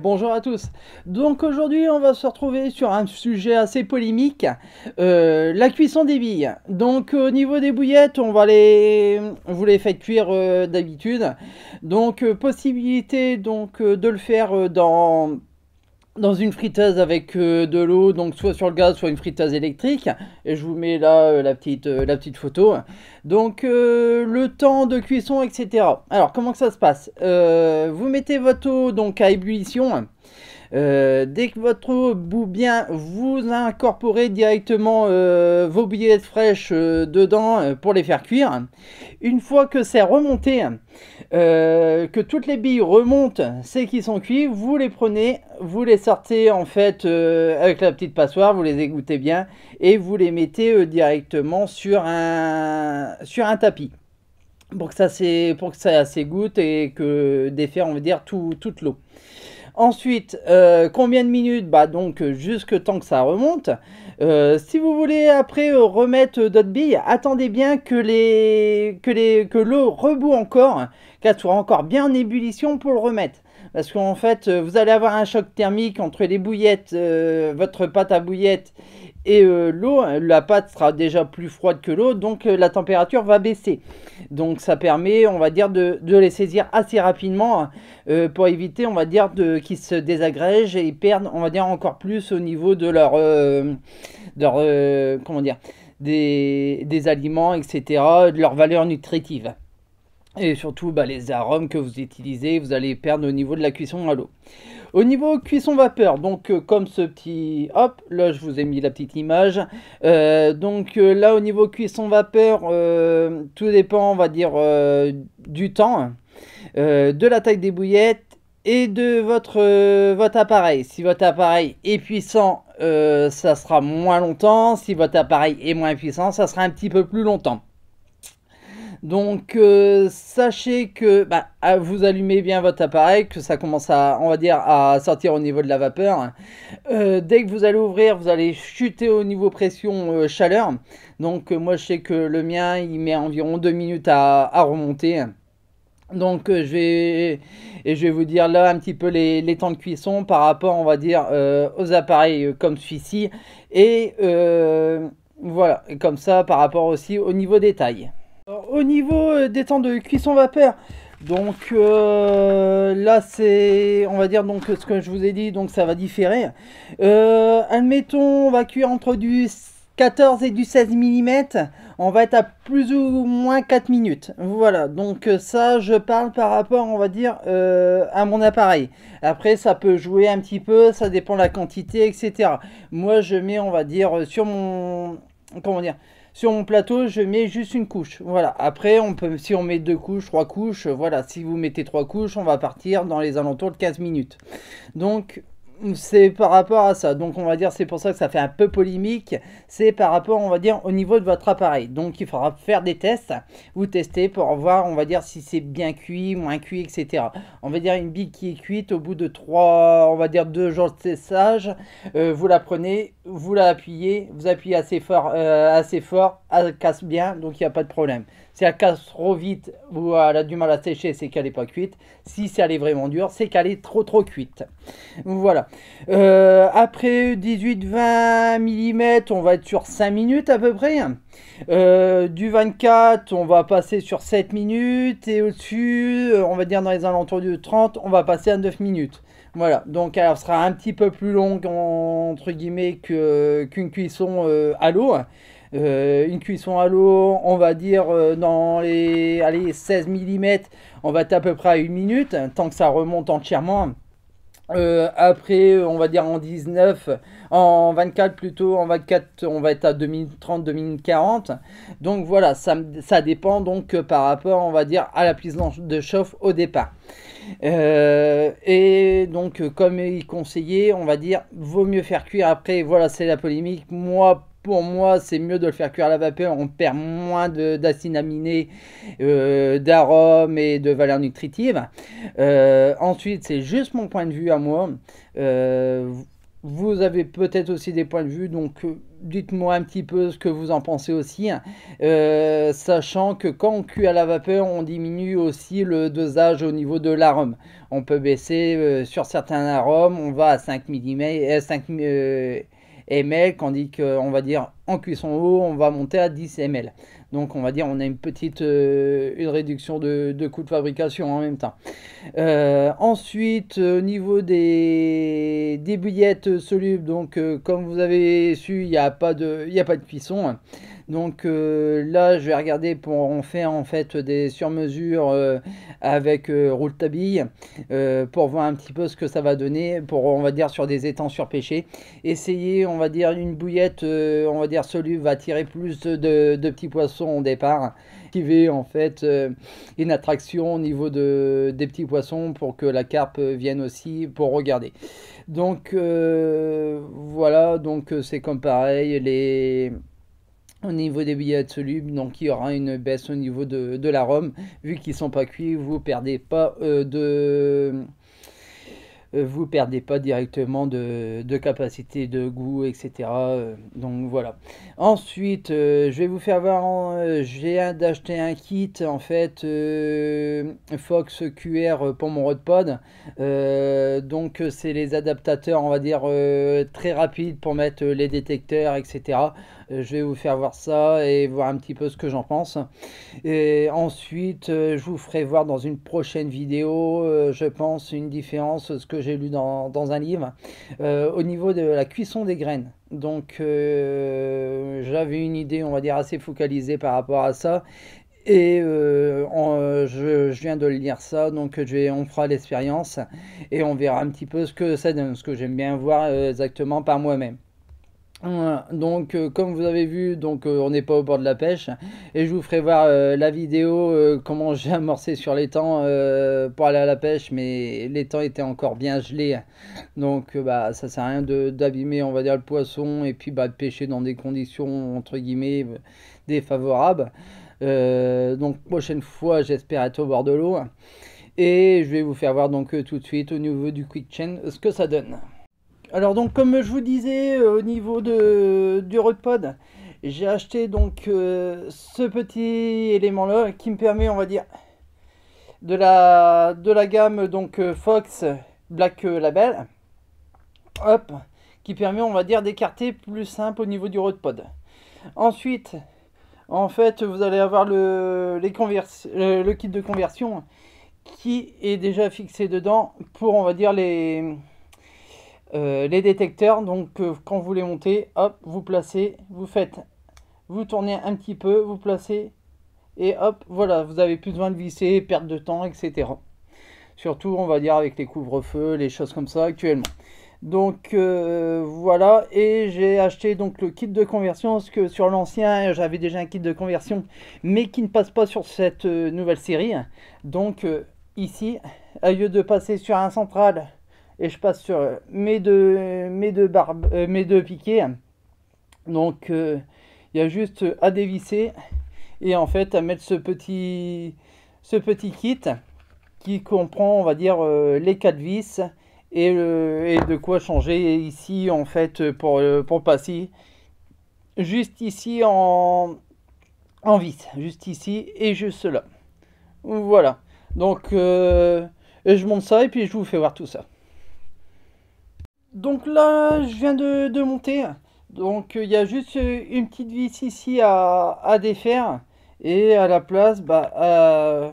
Bonjour à tous. Donc aujourd'hui, on va se retrouver sur un sujet assez polémique, la cuisson des billes. Donc au niveau des bouillettes, vous les faites cuire d'habitude. Donc possibilité de le faire dans une friteuse avec de l'eau, donc soit sur le gaz, soit une friteuse électrique. Et je vous mets là la petite photo. Donc le temps de cuisson, etc. Alors comment que ça se passe? Vous mettez votre eau donc à ébullition. Dès que votre eau bout bien, vous incorporez directement vos bouillettes fraîches dedans pour les faire cuire. Une fois que c'est remonté, que toutes les billes remontent, c'est qu'ils sont cuits, vous les prenez, vous les sortez en fait avec la petite passoire, vous les égouttez bien et vous les mettez directement sur un tapis pour que ça s'égoutte et que défaire on va dire toute l'eau. Ensuite, combien de minutes? Bah donc jusque temps que ça remonte. Si vous voulez après remettre d'autres billes, attendez bien que l'eau rebout encore, qu'elle soit encore bien en ébullition pour le remettre. Parce qu'en fait, vous allez avoir un choc thermique entre les bouillettes, votre pâte à bouillettes et l'eau. La pâte sera déjà plus froide que l'eau, donc la température va baisser. Donc ça permet, on va dire, de les saisir assez rapidement pour éviter, on va dire, qu'ils se désagrègent et perdent, on va dire, encore plus au niveau de comment dire, des aliments, etc., de leur valeur nutritive. Et surtout, bah, les arômes que vous utilisez, vous allez perdre au niveau de la cuisson à l'eau. Au niveau cuisson vapeur, donc comme ce petit, hop, là je vous ai mis la petite image. Là au niveau cuisson vapeur, tout dépend, on va dire, du temps, de la taille des bouillettes et de votre appareil. Si votre appareil est puissant, ça sera moins longtemps. Si votre appareil est moins puissant, ça sera un petit peu plus longtemps. Donc sachez que vous allumez bien votre appareil, que ça commence à, on va dire, à sortir au niveau de la vapeur. Dès que vous allez ouvrir, vous allez chuter au niveau pression chaleur. Donc moi je sais que le mien il met environ 2 minutes à remonter. Donc je vais vous dire là un petit peu les temps de cuisson par rapport, on va dire, aux appareils comme celui-ci. Et voilà, et comme ça par rapport aussi au niveau des tailles. Alors, au niveau des temps de cuisson vapeur, donc là c'est, on va dire, donc ce que je vous ai dit, donc ça va différer. Admettons, on va cuire entre du 14 et du 16 mm, on va être à plus ou moins 4 minutes. Voilà, donc ça je parle par rapport, on va dire, à mon appareil. Après ça peut jouer un petit peu, ça dépend de la quantité, etc. Moi je mets, on va dire, sur mon, comment dire, sur mon plateau, je mets juste une couche. Voilà. Après, si on met 2 couches, 3 couches, voilà. Si vous mettez 3 couches, on va partir dans les alentours de 15 minutes. Donc, c'est par rapport à ça. Donc, on va dire, c'est pour ça que ça fait un peu polémique. C'est par rapport, on va dire, au niveau de votre appareil. Donc, il faudra faire des tests. Vous testez pour voir, on va dire, si c'est bien cuit, moins cuit, etc. On va dire une bille qui est cuite au bout de 3, on va dire 2 jours de séchage. Vous la prenez, vous appuyez assez fort, elle casse bien, donc il n'y a pas de problème. Si elle casse trop vite ou elle a du mal à sécher, c'est qu'elle n'est pas cuite. Si elle est vraiment dure, c'est qu'elle est trop cuite. Voilà. Après 18-20 mm, on va être sur 5 minutes à peu près. Du 24, on va passer sur 7 minutes. Et au-dessus, on va dire dans les alentours du 30, on va passer à 9 minutes. Voilà, donc elle sera un petit peu plus longue entre guillemets qu'une cuisson à l'eau. Une cuisson à l'eau, on va dire dans les 16 mm, on va être à peu près à 1 minute, tant que ça remonte entièrement. Après, on va dire en 24 plutôt, en 24, on va être à 2 minutes 30, 2 minutes 40. Donc voilà, ça dépend donc par rapport, on va dire, à la prise de chauffe au départ. Et donc, comme il conseillait, on va dire, vaut mieux faire cuire après. Voilà, c'est la polémique. Pour moi, c'est mieux de le faire cuire à la vapeur. On perd moins d'acides aminés, d'arômes et de valeurs nutritives. Ensuite, c'est juste mon point de vue à moi. Vous avez peut-être aussi des points de vue, donc dites-moi un petit peu ce que vous en pensez aussi, hein. Sachant que quand on cuit à la vapeur, on diminue aussi le dosage au niveau de l'arôme. On peut baisser sur certains arômes, on va à 5 mm, 5 ml, tandis qu'on va dire en cuisson haut, on va monter à 10 ml. Donc on va dire on a une petite une réduction de coût de fabrication en même temps. Ensuite, au niveau des bouillettes solubles, donc comme vous avez su, il y a pas de cuisson. Donc là, je vais regarder pour en faire en fait des sur-mesures avec Rouletabille pour voir un petit peu ce que ça va donner pour on va dire sur des étangs surpêchés. Essayer, on va dire une bouillette, on va dire soluble va attirer plus de petits poissons au départ, qui va en fait une attraction au niveau des petits poissons pour que la carpe vienne aussi pour regarder. Donc voilà, donc c'est comme pareil au niveau des billettes solubles, donc il y aura une baisse au niveau de l'arôme. Vu qu'ils sont pas cuits, vous perdez pas directement de capacité de goût, etc. Donc voilà. Ensuite, je vais vous faire voir, j'ai d'acheter un kit en fait Fox QR pour mon Rodpod. Donc c'est les adaptateurs, on va dire très rapides pour mettre les détecteurs, etc. Je vais vous faire voir ça et voir un petit peu ce que j'en pense. Et ensuite, je vous ferai voir dans une prochaine vidéo, je pense, une différence, ce que j'ai lu dans un livre, au niveau de la cuisson des graines. Donc, j'avais une idée, on va dire, assez focalisée par rapport à ça. Et je viens de lire ça, donc on fera l'expérience et on verra un petit peu ce que ça donne, ce que j'aime bien voir exactement par moi-même. Voilà. Donc comme vous avez vu, donc on n'est pas au bord de la pêche et je vous ferai voir la vidéo comment j'ai amorcé sur l'étang pour aller à la pêche, mais l'étang était encore bien gelé, donc bah ça sert à rien d'abîmer on va dire le poisson et puis bah de pêcher dans des conditions entre guillemets défavorables. Donc prochaine fois j'espère être au bord de l'eau et je vais vous faire voir donc tout de suite au niveau du quick chain ce que ça donne. Alors donc comme je vous disais au niveau du Rodpod, j'ai acheté donc ce petit élément là qui me permet on va dire de la gamme donc Fox Black Label, hop, qui permet on va dire d'écarter plus simple au niveau du Rodpod. Ensuite en fait vous allez avoir le kit de conversion qui est déjà fixé dedans pour on va dire les détecteurs. Donc quand vous les montez, hop, vous placez, vous tournez un petit peu, vous placez et hop, voilà, vous avez plus besoin de visser, perte de temps, etc. Surtout on va dire avec les couvre-feux, les choses comme ça actuellement. Donc voilà, et j'ai acheté donc le kit de conversion parce que sur l'ancien j'avais déjà un kit de conversion mais qui ne passe pas sur cette nouvelle série. Donc ici, au lieu de passer sur un central et je passe sur mes deux piquets. Donc il y a juste à dévisser et en fait à mettre ce petit kit qui comprend on va dire les 4 vis et de quoi changer ici en fait pour le passy, juste ici en vis, juste ici et juste là. Voilà. Donc je monte ça et puis je vous fais voir tout ça. Donc là, je viens de monter. Donc il y a juste une petite vis ici à défaire. Et à la place, à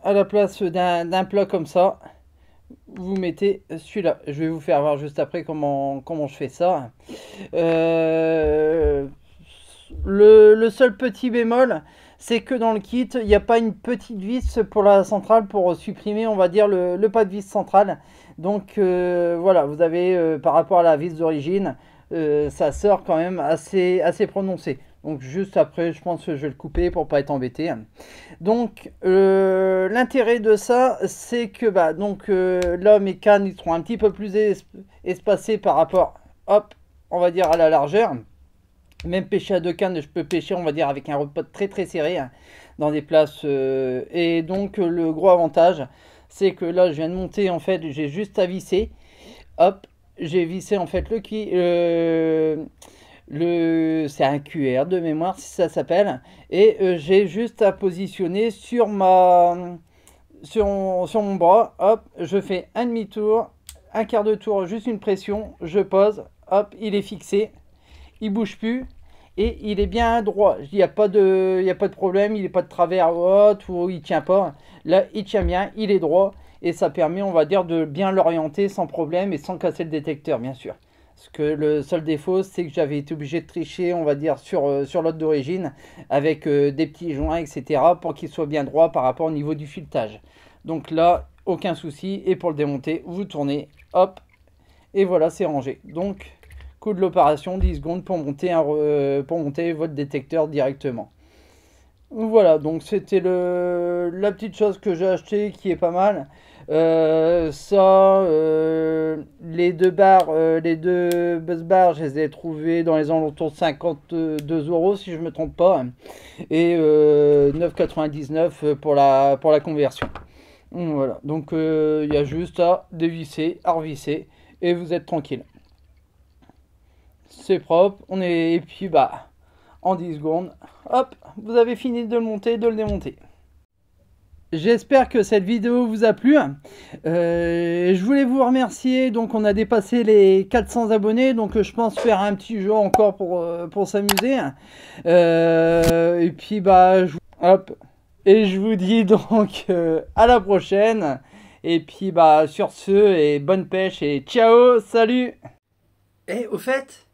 la place d'un plat comme ça, vous mettez celui-là. Je vais vous faire voir juste après comment je fais ça. Le seul petit bémol, c'est que dans le kit, il n'y a pas une petite vis pour la centrale pour supprimer, on va dire, le pas de vis centrale. Donc voilà, vous avez par rapport à la vis d'origine, ça sort quand même assez prononcé. Donc juste après, je pense que je vais le couper pour pas être embêté. Donc l'intérêt de ça, c'est que donc là mes cannes ils seront un petit peu plus espacées par rapport, hop, on va dire à la largeur. Même pêcher à deux cannes, je peux pêcher, on va dire, avec un Rodpod très très serré dans des places. Et donc, le gros avantage, c'est que là, je viens de monter, en fait, j'ai juste à visser. Hop, j'ai vissé en fait c'est un QR de mémoire si ça s'appelle, et j'ai juste à positionner sur mon bras. Hop, je fais un demi-tour, un quart de tour, juste une pression, je pose, hop, il est fixé, il bouge plus et il est bien droit. Il n'y a pas de problème, il n'est pas de travers ou il tient pas. Là, il tient bien, il est droit et ça permet, on va dire, de bien l'orienter sans problème et sans casser le détecteur, bien sûr. Parce que le seul défaut, c'est que j'avais été obligé de tricher, on va dire, sur l'autre d'origine, avec des petits joints, etc., pour qu'il soit bien droit par rapport au niveau du filetage. Donc là, aucun souci. Et pour le démonter, vous tournez, hop, et voilà, c'est rangé. Donc, coût de l'opération, 10 secondes pour monter votre détecteur directement. Voilà, donc c'était la petite chose que j'ai acheté qui est pas mal. Les deux buzz bars, je les ai trouvés dans les alentours de 52 € si je me trompe pas. Et 9,99 pour la conversion. Voilà, donc il y a juste à dévisser, à revisser et vous êtes tranquille. C'est propre, et puis bah en 10 secondes, hop, vous avez fini de le monter, de le démonter. J'espère que cette vidéo vous a plu. Je voulais vous remercier. Donc on a dépassé les 400 abonnés. Donc je pense faire un petit jeu encore pour s'amuser. Et puis bah hop. Et je vous dis donc à la prochaine. Et puis bah sur ce, et bonne pêche et ciao, salut. Et au fait,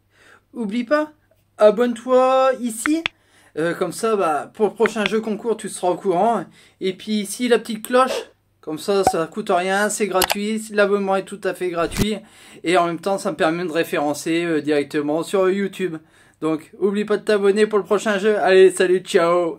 oublie pas, abonne-toi ici. Comme ça, bah, pour le prochain jeu concours, tu seras au courant. Et puis ici, la petite cloche. Comme ça coûte rien, c'est gratuit. L'abonnement est tout à fait gratuit. Et en même temps, ça me permet de référencer directement sur YouTube. Donc, oublie pas de t'abonner pour le prochain jeu. Allez, salut, ciao!